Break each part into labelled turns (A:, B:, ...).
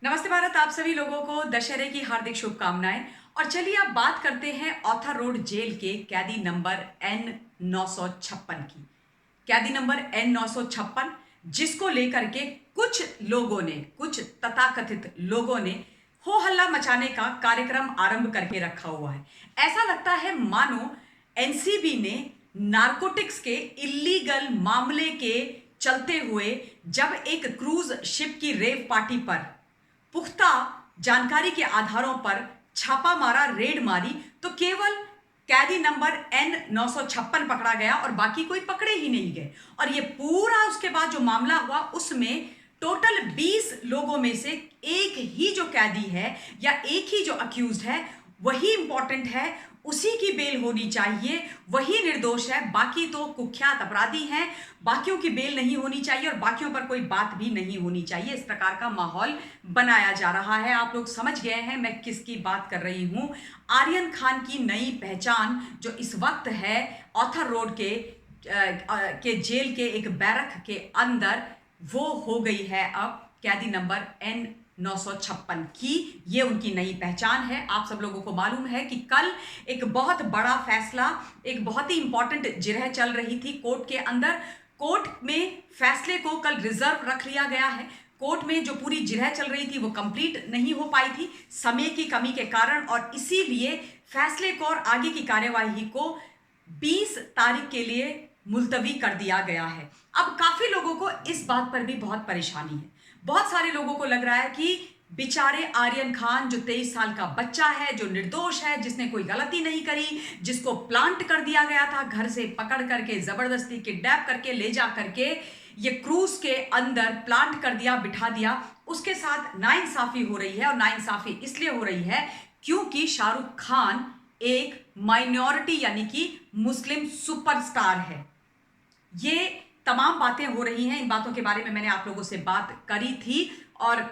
A: नमस्ते भारत। आप सभी लोगों को दशहरे की हार्दिक शुभकामनाएं। और चलिए अब बात करते हैं ऑथर रोड जेल के कैदी नंबर N956 की। कैदी नंबर N956 जिसको लेकर के कुछ लोगों ने, कुछ तथाकथित लोगों ने हो हल्ला मचाने का कार्यक्रम आरंभ करके रखा हुआ है। ऐसा लगता है मानो एनसीबी ने नारकोटिक्स के इल्लीगल मामले के चलते हुए जब एक क्रूज शिप की रेव पार्टी पर पुख्ता जानकारी के आधारों पर छापा मारा, रेड मारी, तो केवल कैदी नंबर N956 पकड़ा गया और बाकी कोई पकड़े ही नहीं गए। और ये पूरा उसके बाद जो मामला हुआ उसमें टोटल 20 लोगों में से एक ही जो कैदी है या एक ही जो अक्यूज्ड है वही इंपॉर्टेंट है, उसी की बेल होनी चाहिए, वही निर्दोष है। बाकी तो कुख्यात अपराधी हैं, बाकियों की बेल नहीं होनी चाहिए और बाकियों पर कोई बात भी नहीं होनी चाहिए। इस प्रकार का माहौल बनाया जा रहा है। आप लोग समझ गए हैं मैं किसकी बात कर रही हूं। आर्यन खान की नई पहचान जो इस वक्त है ऑथर रोड के जेल के एक बैरक के अंदर, वो हो गई है अब कैदी नंबर N956 की। ये उनकी नई पहचान है। आप सब लोगों को मालूम है कि कल एक बहुत बड़ा फैसला, एक बहुत ही इंपॉर्टेंट जिरह चल रही थी कोर्ट के अंदर। कोर्ट में फैसले को कल रिजर्व रख लिया गया है। कोर्ट में जो पूरी जिरह चल रही थी वो कंप्लीट नहीं हो पाई थी समय की कमी के कारण, और इसीलिए फैसले को और आगे की कार्यवाही को 20 तारीख के लिए मुलतवी कर दिया गया है। अब काफी लोगों को इस बात पर भी बहुत परेशानी है। बहुत सारे लोगों को लग रहा है कि बेचारे आर्यन खान जो 23 साल का बच्चा है, जो निर्दोष है, जिसने कोई गलती नहीं करी, जिसको प्लांट कर दिया गया था, घर से पकड़ करके जबरदस्ती किडनैप करके ले जा करके ये क्रूज के अंदर प्लांट कर दिया, बिठा दिया, उसके साथ नाइंसाफी हो रही है। और नाइंसाफी इसलिए हो रही है क्योंकि शाहरुख खान एक माइनॉरिटी यानी कि मुस्लिम सुपरस्टार है। ये तमाम बातें हो रही हैं। इन बातों के बारे में मैंने आप लोगों से बात करी थी और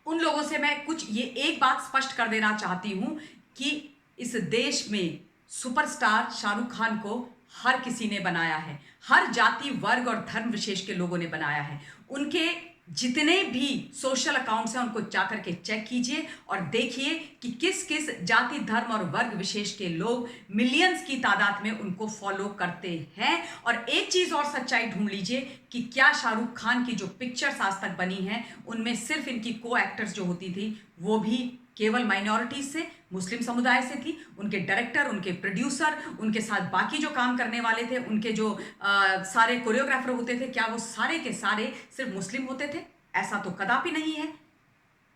A: उन लोगों से मैं कुछ ये एक बात स्पष्ट कर देना चाहती हूं कि इस देश में सुपरस्टार शाहरुख खान को हर किसी ने बनाया है, हर जाति, वर्ग और धर्म विशेष के लोगों ने बनाया है। उनके जितने भी सोशल अकाउंट्स हैं उनको जाकर के चेक कीजिए और देखिए कि किस किस जाति, धर्म और वर्ग विशेष के लोग मिलियंस की तादाद में उनको फॉलो करते हैं। और एक चीज और सच्चाई ढूंढ लीजिए कि क्या शाहरुख खान की जो पिक्चर्स आज तक बनी हैं उनमें सिर्फ इनकी को एक्टर्स जो होती थी वो भी केवल माइनॉरिटीज से, मुस्लिम समुदाय से थी। उनके डायरेक्टर, उनके प्रोड्यूसर, उनके साथ बाकी जो काम करने वाले थे, उनके जो सारे कोरियोग्राफर होते थे, क्या वो सारे के सारे सिर्फ मुस्लिम होते थे? ऐसा तो कदापि नहीं है,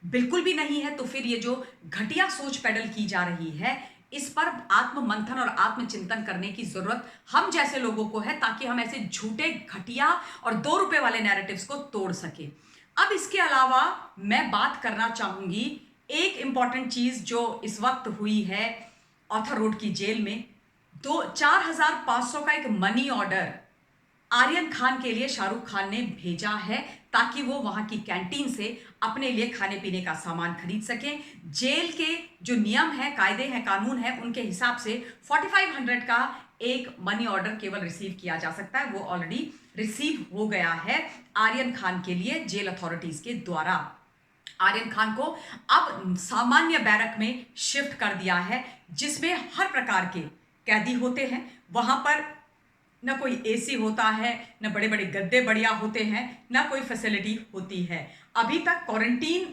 A: बिल्कुल भी नहीं है। तो फिर ये जो घटिया सोच पेडल की जा रही है, इस पर आत्म मंथन और आत्मचिंतन करने की जरूरत हम जैसे लोगों को है, ताकि हम ऐसे झूठे, घटिया और 2 रुपए वाले नैरेटिव्स को तोड़ सके। अब इसके अलावा मैं बात करना चाहूंगी एक इंपॉर्टेंट चीज जो इस वक्त हुई है ऑथर रोड की जेल में। 4,500 का एक मनी ऑर्डर आर्यन खान के लिए शाहरुख खान ने भेजा है ताकि वो वहां की कैंटीन से अपने लिए खाने पीने का सामान खरीद सकें। जेल के जो नियम है, कायदे हैं, कानून है, उनके हिसाब से 4500 का एक मनी ऑर्डर केवल रिसीव किया जा सकता है। वो ऑलरेडी रिसीव हो गया है आर्यन खान के लिए जेल अथॉरिटीज के द्वारा। आर्यन खान को अब सामान्य बैरक में शिफ्ट कर दिया है जिसमें हर प्रकार के कैदी होते हैं। वहां पर न कोई एसी होता है, न बड़े बड़े गद्दे बढ़िया होते हैं, न कोई फैसिलिटी होती है। अभी तक क्वारंटीन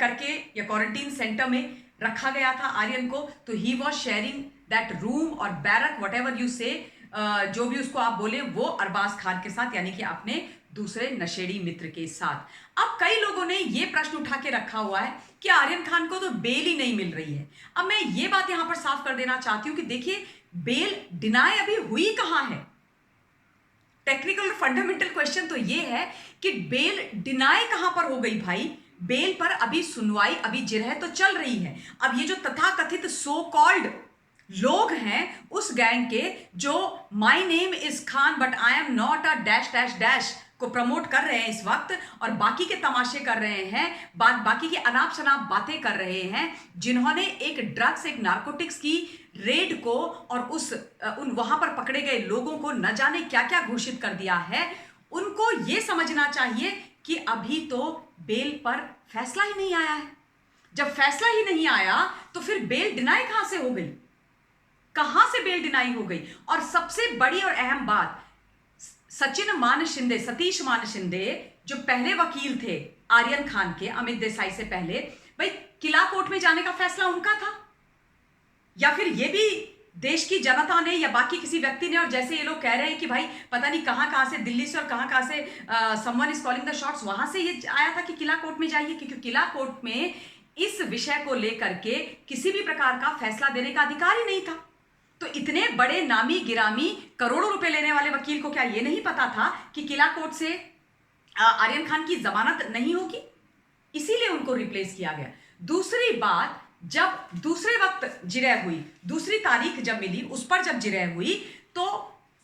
A: करके या क्वारंटीन सेंटर में रखा गया था आर्यन को, तो he was sharing that room और बैरक, वट एवर यू से, जो भी उसको आप बोले, वो अरबाज खान के साथ, यानी कि अपने दूसरे नशेड़ी मित्र के साथ। अब कई लोगों ने यह प्रश्न उठा के रखा हुआ है कि आर्यन खान को तो बेल ही नहीं मिल रही है। अब मैं ये बात यहां पर साफ कर देना चाहती हूं कि देखिए, बेल डिनाई अभी हुई कहां है। टेक्निकल और फंडामेंटल क्वेश्चन तो ये है कि बेल डिनाई कहां पर हो गई भाई। बेल पर अभी सुनवाई, अभी जिरह तो चल रही है। अब ये जो तथाकथित सो कॉल्ड लोग हैं उस गैंग के, जो my name is Khan but I am not a dash dash dash को प्रमोट कर रहे हैं इस वक्त, और बाकी के तमाशे कर रहे हैं, बाकी की अनाप शनाप बातें कर रहे हैं, जिन्होंने एक ड्रग्स, एक नारकोटिक्स की रेड को और उन वहां पर पकड़े गए लोगों को न जाने क्या क्या घोषित कर दिया है। उनको यह समझना चाहिए कि अभी तो बेल पर फैसला ही नहीं आया है। जब फैसला ही नहीं आया तो फिर बेल डिनाई कहां से हो गई, कहां से बेल डिनाई हो गई? और सबसे बड़ी और अहम बात, सतीश मान शिंदे जो पहले वकील थे आर्यन खान के, अमित देसाई से पहले, भाई किला कोर्ट में जाने का फैसला उनका था, या फिर ये भी देश की जनता ने या बाकी किसी व्यक्ति ने? और जैसे ये लोग कह रहे हैं कि भाई पता नहीं कहां कहां से, दिल्ली से और कहां कहां से someone is calling the shots, वहां से ये आया था कि किला कोर्ट में जाइए, क्योंकि किला कोर्ट में इस विषय को लेकर के किसी भी प्रकार का फैसला देने का अधिकार ही नहीं था। तो इतने बड़े नामी गिरामी करोड़ों रुपए लेने वाले वकील को क्या ये नहीं पता था कि किला कोर्ट से आर्यन खान की जमानत नहीं होगी? इसीलिए उनको रिप्लेस किया गया। दूसरी बात, जब दूसरे वक्त जिरह हुई, दूसरी तारीख जब मिली, उस पर जब जिरह हुई, तो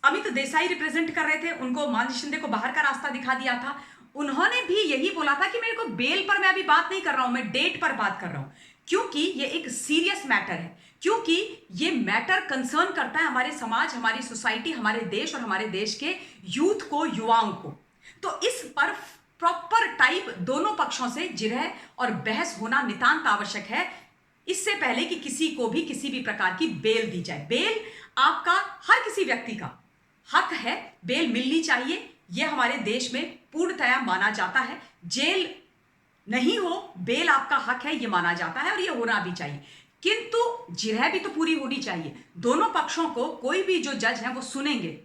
A: अमित देसाई रिप्रेजेंट कर रहे थे, उनको मान शिंदे को बाहर का रास्ता दिखा दिया था। उन्होंने भी यही बोला था कि मेरे को बेल पर मैं अभी बात नहीं कर रहा हूं, मैं डेट पर बात कर रहा हूं, क्योंकि ये एक सीरियस मैटर है, क्योंकि ये मैटर कंसर्न करता है हमारे समाज, हमारी सोसाइटी, हमारे देश और हमारे देश के यूथ को, युवाओं को। तो इस पर प्रॉपर टाइप दोनों पक्षों से जिरह और बहस होना नितांत आवश्यक है, इससे पहले कि किसी को भी किसी भी प्रकार की बेल दी जाए। बेल आपका, हर किसी व्यक्ति का हक है, बेल मिलनी चाहिए, यह हमारे देश में पूर्णतया माना जाता है। जेल नहीं हो, बेल आपका हक है, यह माना जाता है और यह होना भी चाहिए, किंतु जिरह भी तो पूरी होनी चाहिए। दोनों पक्षों को कोई भी जो जज हैं वो सुनेंगे,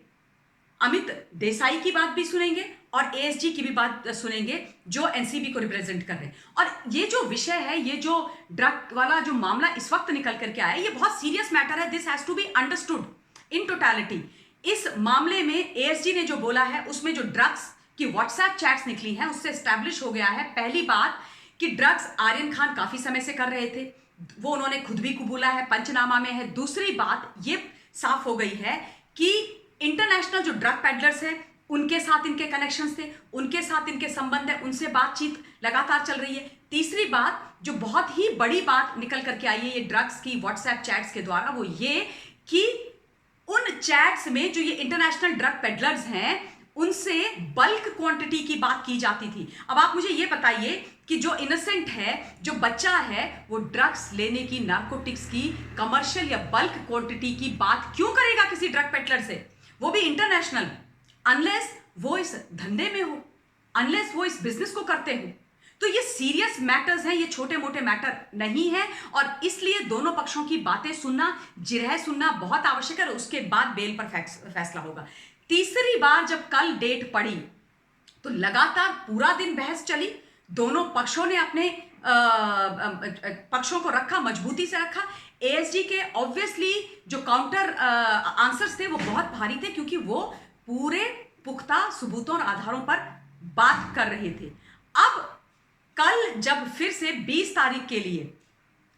A: अमित देसाई की बात भी सुनेंगे और एएसजी की भी बात सुनेंगे, जो एनसीबी को रिप्रेजेंट कर रहे हैं। और ये जो विषय है, ये जो ड्रग वाला जो मामला इस वक्त निकल करके आया, ये बहुत सीरियस मैटर है। This has to be understood in totality. इस मामले में एएसजी ने जो बोला है, उसमें जो ड्रग्स की व्हाट्सएप चैट्स निकली हैं, उससे एस्टैब्लिश हो गया है पहली बात कि ड्रग्स आर्यन खान काफी समय से कर रहे थे, वो उन्होंने खुद भी कबूला है, पंचनामा में है। दूसरी बात ये साफ हो गई है कि इंटरनेशनल जो ड्रग पेडलर्स हैं, उनके साथ इनके कनेक्शंस थे, उनके साथ इनके संबंध है, उनसे बातचीत लगातार चल रही है। तीसरी बात जो बहुत ही बड़ी बात निकल करके आई है ये ड्रग्स की व्हाट्सएप चैट्स के द्वारा, वो ये कि उन चैट्स में जो ये इंटरनेशनल ड्रग पेडलर्स हैं, उनसे बल्क क्वांटिटी की बात की जाती थी। अब आप मुझे ये बताइए कि जो इनोसेंट है, जो बच्चा है, वो ड्रग्स लेने की, नार्कोटिक्स की कमर्शियल या बल्क क्वांटिटी की बात क्यों करेगा किसी ड्रग पेडलर से, वो भी इंटरनेशनल, अनलेस वो इस धंधे में हो, अनलेस वो इस बिजनेस को करते हो। तो ये सीरियस मैटर्स हैं, ये छोटे मोटे मैटर नहीं है, और इसलिए दोनों पक्षों की बातें सुनना, जिरह सुनना बहुत आवश्यक है, और उसके बाद बेल पर फैसला होगा। तीसरी बार जब कल डेट पड़ी तो लगातार पूरा दिन बहस चली, दोनों पक्षों ने अपने पक्षों को रखा, मजबूती से रखा। एएसजी के ऑब्वियसली जो काउंटर आंसर्स थे वो बहुत भारी थे, क्योंकि वो पूरे पुख्ता सबूतों और आधारों पर बात कर रहे थे। अब कल जब फिर से 20 तारीख के लिए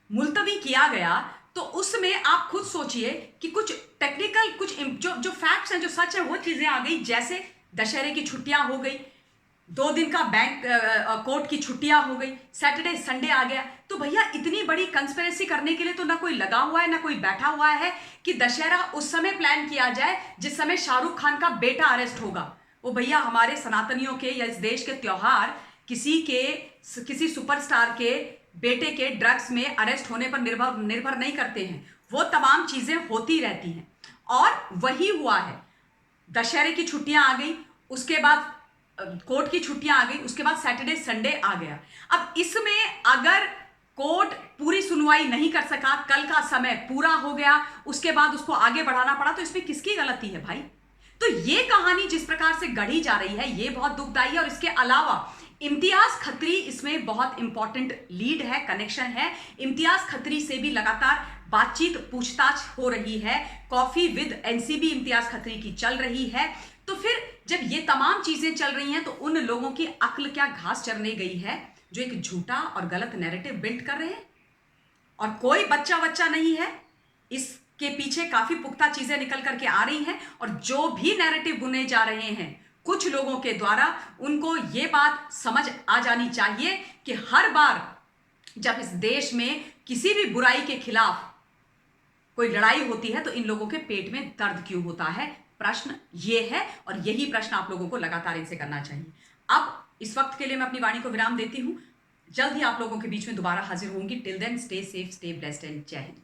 A: मुलतवी किया गया, तो उसमें आप खुद सोचिए कि कुछ टेक्निकल, कुछ जो फैक्ट्स हैं, जो सच है, वो चीजें आ गई। जैसे दशहरे की छुट्टियां हो गई, 2 दिन का बैंक कोर्ट की छुट्टियां हो गई, सैटरडे संडे आ गया। तो भैया इतनी बड़ी कंस्पिरेसी करने के लिए तो ना कोई लगा हुआ है, ना कोई बैठा हुआ है कि दशहरा उस समय प्लान किया जाए जिस समय शाहरुख खान का बेटा अरेस्ट होगा। वो भैया हमारे सनातनियों के या इस देश के त्योहार किसी सुपरस्टार के बेटे के ड्रग्स में अरेस्ट होने पर निर्भर नहीं करते हैं। वो तमाम चीजें होती रहती हैं, और वही हुआ है। दशहरे की छुट्टियां आ गई, उसके बाद कोर्ट की छुट्टियां आ गई, उसके बाद सैटरडे संडे आ गया। अब इसमें अगर कोर्ट पूरी सुनवाई नहीं कर सका, कल का समय पूरा हो गया, उसके बाद उसको आगे बढ़ाना पड़ा, तो इसमें किसकी गलती है भाई? तो ये कहानी जिस प्रकार से गढ़ी जा रही है, ये बहुत दुखदाई है। और इसके अलावा इम्तियाज खत्री इसमें बहुत इंपॉर्टेंट लीड है, कनेक्शन है। इम्तियाज खत्री से भी लगातार बातचीत, पूछताछ हो रही है। Coffee with NCB Imtiaz Khatri की चल रही है। तो फिर जब ये तमाम चीजें चल रही हैं, तो उन लोगों की अक्ल क्या घास चरने गई है जो एक झूठा और गलत नैरेटिव बिल्ड कर रहे हैं? और कोई बच्चा नहीं है, इसके पीछे काफी पुख्ता चीजें निकल करके आ रही हैं। और जो भी नैरेटिव बुने जा रहे हैं कुछ लोगों के द्वारा, उनको ये बात समझ आ जानी चाहिए कि हर बार जब इस देश में किसी भी बुराई के खिलाफ कोई लड़ाई होती है, तो इन लोगों के पेट में दर्द क्यों होता है? प्रश्न ये है, और यही प्रश्न आप लोगों को लगातार इनसे करना चाहिए। अब इस वक्त के लिए मैं अपनी वाणी को विराम देती हूँ। जल्द ही आप लोगों के बीच में दोबारा हाजिर होंगी। Till then stay safe, stay blessed and जय हिंद।